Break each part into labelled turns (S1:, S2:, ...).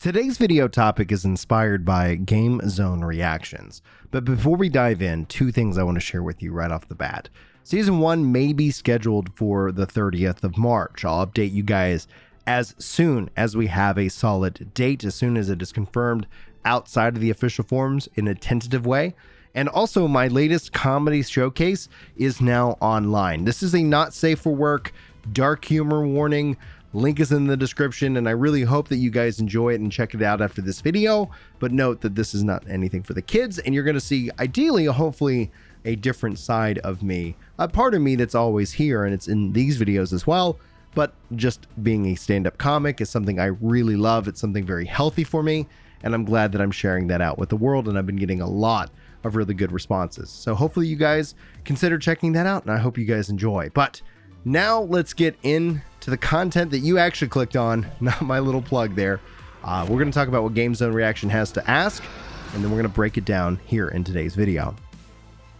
S1: Today's video topic is inspired by Game Zone reactions, but before we dive in, two things I want to share with you right off the bat. Season 1 may be scheduled for the 30th of March. I'll update you guys as soon as we have a solid date, as soon as it is confirmed outside of the official forums in a tentative way. And also, my latest comedy showcase is now online. This is a not safe for work, dark humor warning. Link is in the description, and I really hope that you guys enjoy it and check it out after this video. But note that this is not anything for the kids, and you're going to see, ideally, hopefully, a different side of me. A part of me that's always here, and it's in these videos as well. But just being a stand-up comic is something I really love. It's something very healthy for me, and I'm glad that I'm sharing that out with the world, and I've been getting a lot of really good responses. So hopefully you guys consider checking that out, and I hope you guys enjoy. But now let's get into the content that you actually clicked on, not my little plug there. We're going to talk about what Game Zone Reaction has to ask, and then we're going to break it down here in today's video.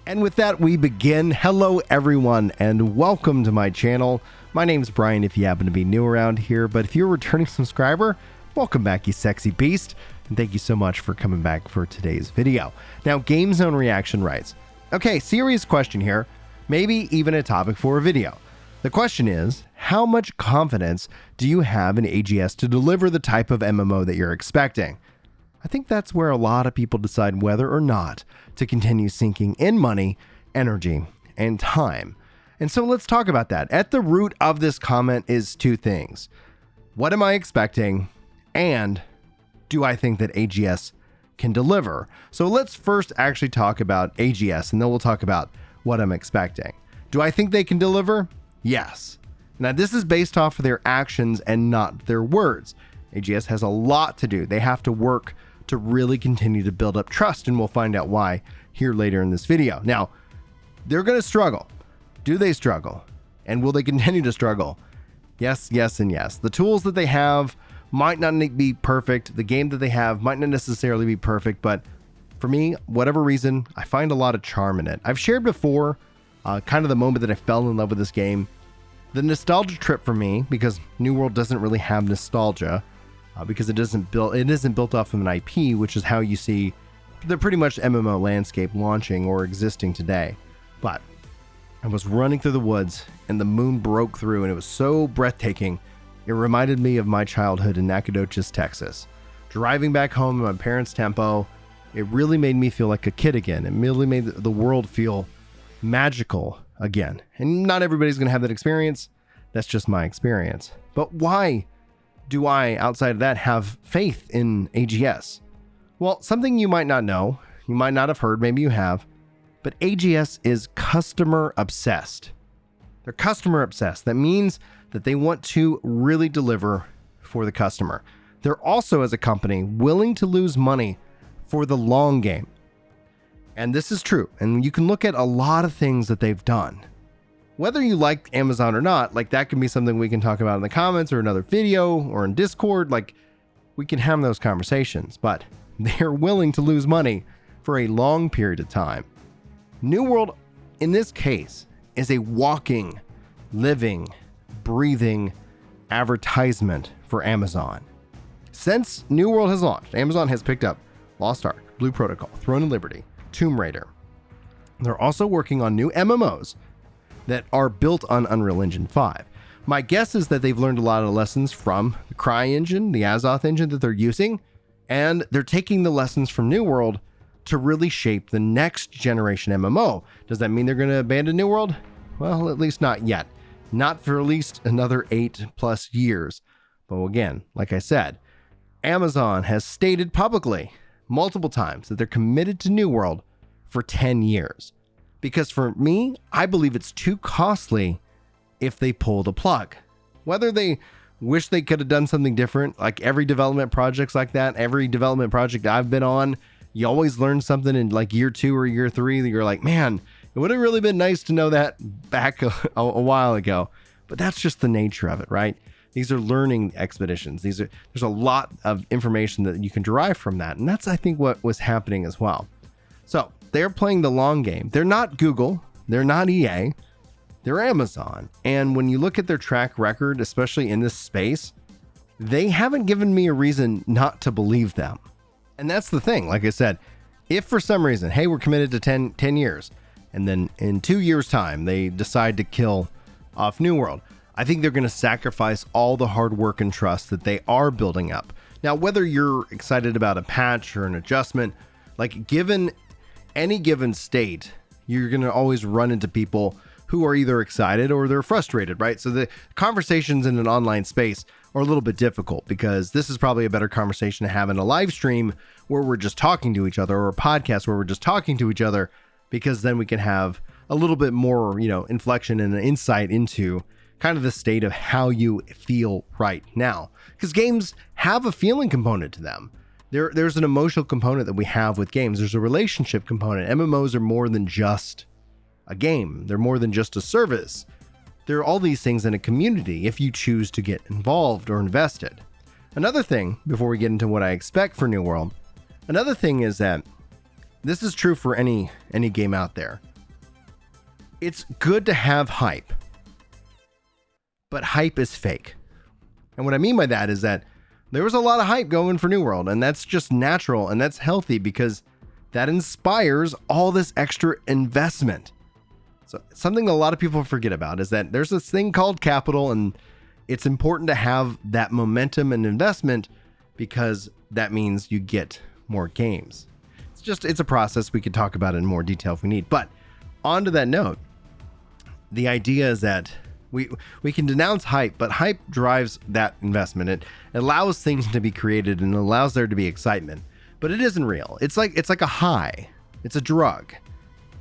S1: And with that, we begin. Hello, everyone, and welcome to my channel. My name's Brian, if you happen to be new around here, but if you're a returning subscriber, welcome back, you sexy beast, and thank you so much for coming back for today's video. Now, Game Zone Reaction writes, okay, serious question here, maybe even a topic for a video. The question is, how much confidence do you have in AGS to deliver the type of MMO that you're expecting? I think that's where a lot of people decide whether or not to continue sinking in money, energy, and time. And so let's talk about that. At the root of this comment is two things. What am I expecting? And do I think that AGS can deliver? So let's first actually talk about AGS, and then we'll talk about what I'm expecting. Do I think they can deliver? Yes. Now, this is based off of their actions and not their words. AGS has a lot to do. They have to work to really continue to build up trust, and we'll find out why here later in this video. Now, they're going to struggle. Do they struggle? And will they continue to struggle? Yes, yes, and yes. The tools that they have might not be perfect. The game that they have might not necessarily be perfect, but for me, whatever reason, I find a lot of charm in it. I've shared before kind of the moment that I fell in love with this game. The nostalgia trip for me, because New World doesn't really have nostalgia, because it isn't built off of an IP, which is how you see the pretty much MMO landscape launching or existing today. But I was running through the woods and the moon broke through, and it was so breathtaking. It reminded me of my childhood in Nacogdoches, Texas. Driving back home in my parents' tempo, it really made me feel like a kid again. It really made the world feel magical again. And not everybody's going to have that experience. That's just my experience. But why do I, outside of that, have faith in AGS? Well, something you might not know, you might not have heard, maybe you have, but AGS is customer obsessed. They're customer obsessed. That means that they want to really deliver for the customer. They're also, as a company, willing to lose money for the long game. And this is true. And you can look at a lot of things that they've done. Whether you like Amazon or not, like that can be something we can talk about in the comments or another video or in Discord. Like we can have those conversations, but they're willing to lose money for a long period of time. New World, in this case, is a walking, living, breathing advertisement for Amazon. Since New World has launched, Amazon has picked up Lost Ark, Blue Protocol, Throne of Liberty, Tomb Raider. They're also working on new MMOs that are built on Unreal Engine 5. My guess is that they've learned a lot of lessons from the Cry engine, the Azoth engine that they're using, and they're taking the lessons from New World to really shape the next generation MMO. Does that mean they're going to abandon New World? Well, at least not yet. Not for at least another 8+ years. But again, like I said, Amazon has stated publicly multiple times that they're committed to New World for 10 years. Because for me, I believe it's too costly if they pull the plug. Whether they wish they could have done something different, like every development project's like that, every development project I've been on, you always learn something in like year 2 or year 3 that you're like, man, it would have really been nice to know that back a while ago. But that's just the nature of it, right? These are learning expeditions. There's a lot of information that you can derive from that. And that's, I think, what was happening as well. So they're playing the long game. They're not Google. They're not EA. They're Amazon. And when you look at their track record, especially in this space, they haven't given me a reason not to believe them. And that's the thing. Like I said, if for some reason, hey, we're committed to 10 years, and then in 2 years' time, they decide to kill off New World, I think they're going to sacrifice all the hard work and trust that they are building up. Now, whether you're excited about a patch or an adjustment, like given any given state, you're going to always run into people who are either excited or they're frustrated, right? So the conversations in an online space are a little bit difficult, because this is probably a better conversation to have in a live stream where we're just talking to each other, or a podcast where we're just talking to each other, because then we can have a little bit more, inflection and insight into kind of the state of how you feel right now. Because games have a feeling component to them. There's an emotional component that we have with games. There's a relationship component. MMOs are more than just a game. They're more than just a service. There are all these things in a community if you choose to get involved or invested. Another thing, before we get into what I expect for New World, another thing is that this is true for any game out there. It's good to have hype, but hype is fake. And what I mean by that is that there was a lot of hype going for New World, and that's just natural, and that's healthy, because that inspires all this extra investment. So something a lot of people forget about is that there's this thing called capital, and it's important to have that momentum and investment, because that means you get more games. It's a process. We could talk about it in more detail if we need. But on to that note, the idea is that we can denounce hype, but hype drives that investment. It allows things to be created and allows there to be excitement, but it isn't real. It's like a high. It's a drug.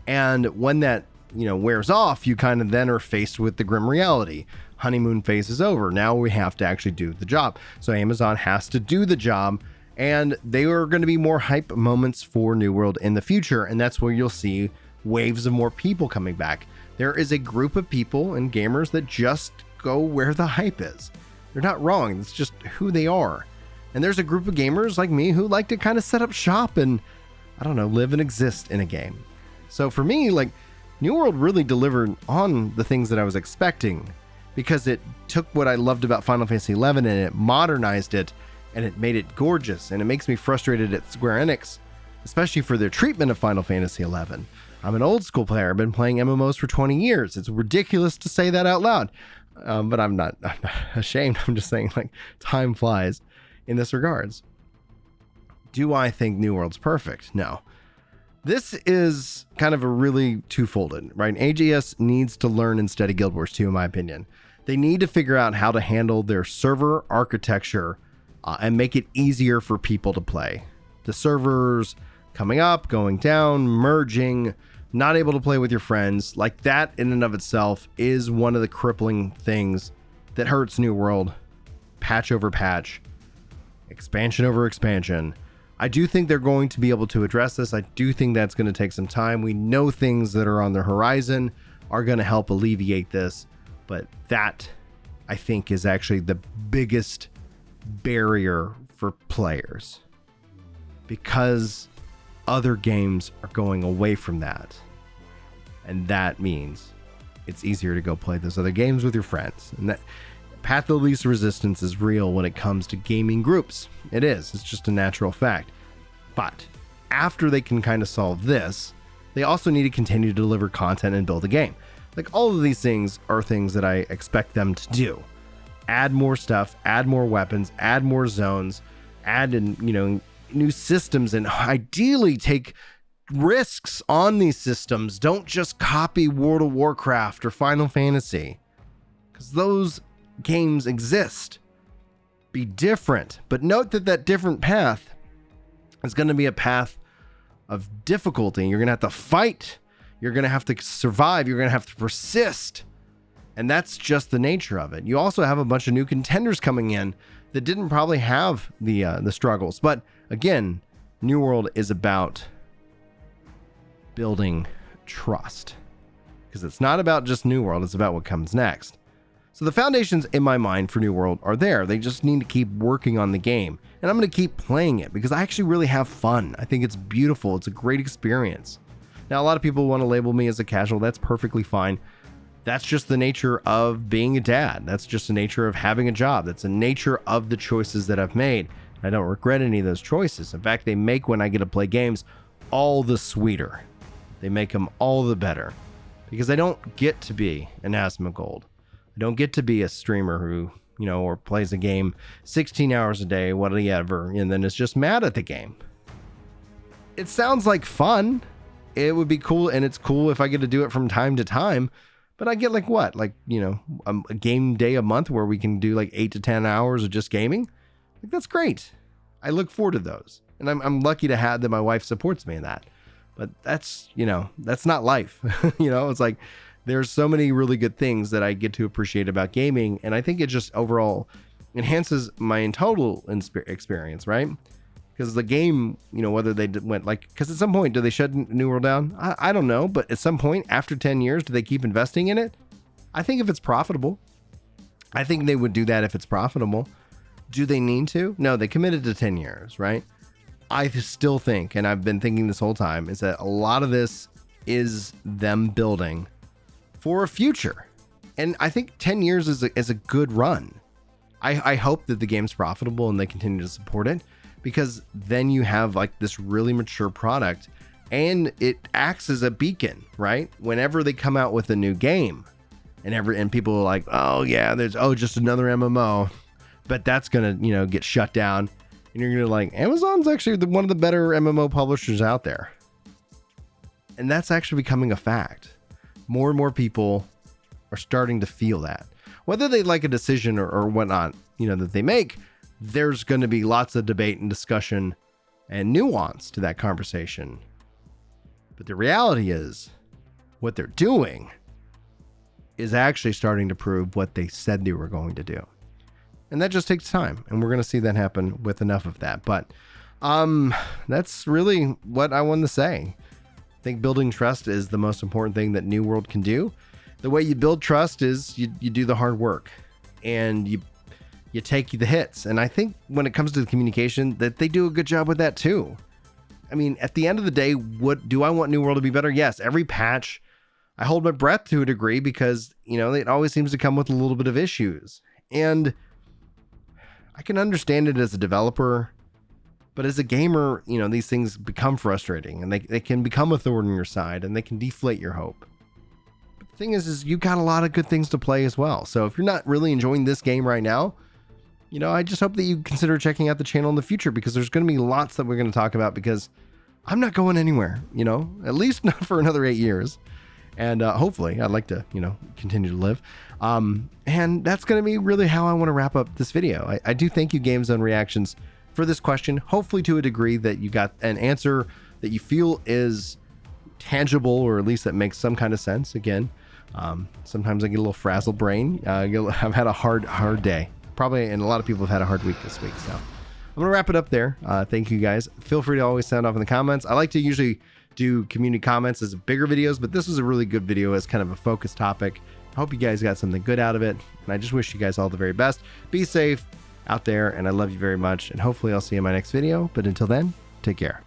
S1: And when that, wears off, you kind of then are faced with the grim reality. Honeymoon phase is over. Now we have to actually do the job. So Amazon has to do the job, and they are going to be more hype moments for New World in the future. And that's where you'll see waves of more people coming back. There is a group of people and gamers that just go where the hype is. They're not wrong. It's just who they are. And there's a group of gamers like me who like to kind of set up shop and, live and exist in a game. So for me, New World really delivered on the things that I was expecting, because it took what I loved about Final Fantasy XI and it modernized it, and it made it gorgeous. And it makes me frustrated at Square Enix, especially for their treatment of Final Fantasy XI. I'm an old school player. I've been playing MMOs for 20 years. It's ridiculous to say that out loud, but I'm not ashamed. I'm just saying, time flies in this regards. Do I think New World's perfect? No. This is kind of a really twofolded, right? AGS needs to learn and study Guild Wars 2, in my opinion. They need to figure out how to handle their server architecture and make it easier for people to play. The servers coming up, going down, merging, not able to play with your friends, that in and of itself is one of the crippling things that hurts New World, patch over patch, expansion over expansion. I do think they're going to be able to address this. I do think that's going to take some time. We know things that are on the horizon are going to help alleviate this, but that, I think, is actually the biggest barrier for players, because other games are going away from that. And that means it's easier to go play those other games with your friends. And that path of least resistance is real when it comes to gaming groups. It is. It's just a natural fact. But after they can kind of solve this, they also need to continue to deliver content and build a game. All of these things are things that I expect them to do. Add more stuff, add more weapons, add more zones, add in, new systems, and ideally take risks on these systems. Don't just copy World of Warcraft or Final Fantasy, because those games exist. Be different, but note that different path is going to be a path of difficulty. You're going to have to fight. You're going to have to survive. You're going to have to persist. And that's just the nature of it. You also have a bunch of new contenders coming in that didn't probably have the struggles. But again, New World is about building trust, because it's not about just New World. It's about what comes next. So the foundations in my mind for New World are there. They just need to keep working on the game. And I'm going to keep playing it because I actually really have fun. I think it's beautiful. It's a great experience. Now, a lot of people want to label me as a casual. That's perfectly fine. That's just the nature of being a dad. That's just the nature of having a job. That's the nature of the choices that I've made. I don't regret any of those choices. In fact, they make when I get to play games all the sweeter. They make them all the better because I don't get to be an Asmongold. I don't get to be a streamer who, or plays a game 16 hours a day, whatever, and then is just mad at the game. It sounds like fun. It would be cool, and it's cool if I get to do it from time to time. But I get a game day a month where we can do 8 to 10 hours of just gaming. That's great. I look forward to those. And I'm lucky to have that my wife supports me in that. But that's not life. It's like there's so many really good things that I get to appreciate about gaming. And I think it just overall enhances my total experience, right? Because the game, whether they went because at some point, do they shut New World down? I don't know. But at some point after 10 years, do they keep investing in it? I think if it's profitable, I think they would do that if it's profitable. Do they need to? No, they committed to 10 years, right? I still think, and I've been thinking this whole time, is that a lot of this is them building for a future. And I think 10 years is a good run. I hope that the game's profitable and they continue to support it, because then you have this really mature product and it acts as a beacon, right? Whenever they come out with a new game and people are like, oh yeah, there's just another MMO, but that's gonna get shut down, and you're gonna Amazon's actually one of the better MMO publishers out there, and that's actually becoming a fact. More and more people are starting to feel that, whether they like a decision or whatnot that they make. There's going to be lots of debate and discussion and nuance to that conversation. But the reality is what they're doing is actually starting to prove what they said they were going to do. And that just takes time. And we're going to see that happen with enough of that. But that's really what I wanted to say. I think building trust is the most important thing that New World can do. The way you build trust is you do the hard work and you take the hits. And I think when it comes to the communication, that they do a good job with that too. I mean, at the end of the day, what do I want New World to be better? Yes, every patch, I hold my breath to a degree because, it always seems to come with a little bit of issues. And I can understand it as a developer, but as a gamer, these things become frustrating and they can become a thorn in your side and they can deflate your hope. But the thing is you've got a lot of good things to play as well. So if you're not really enjoying this game right now, I just hope that you consider checking out the channel in the future, because there's going to be lots that we're going to talk about, because I'm not going anywhere, at least not for another 8 years. And hopefully I'd like to, continue to live. And that's going to be really how I want to wrap up this video. I do thank you, Game Zone Reactions, for this question. Hopefully to a degree that you got an answer that you feel is tangible, or at least that makes some kind of sense. Again, sometimes I get a little frazzled brain. I've had a hard day. Probably, and a lot of people have had a hard week this week. So I'm going to wrap it up there. Thank you guys. Feel free to always sound off in the comments. I like to usually do community comments as bigger videos, but this was a really good video as kind of a focused topic. I hope you guys got something good out of it. And I just wish you guys all the very best. Be safe out there, and I love you very much. And hopefully I'll see you in my next video. But until then, take care.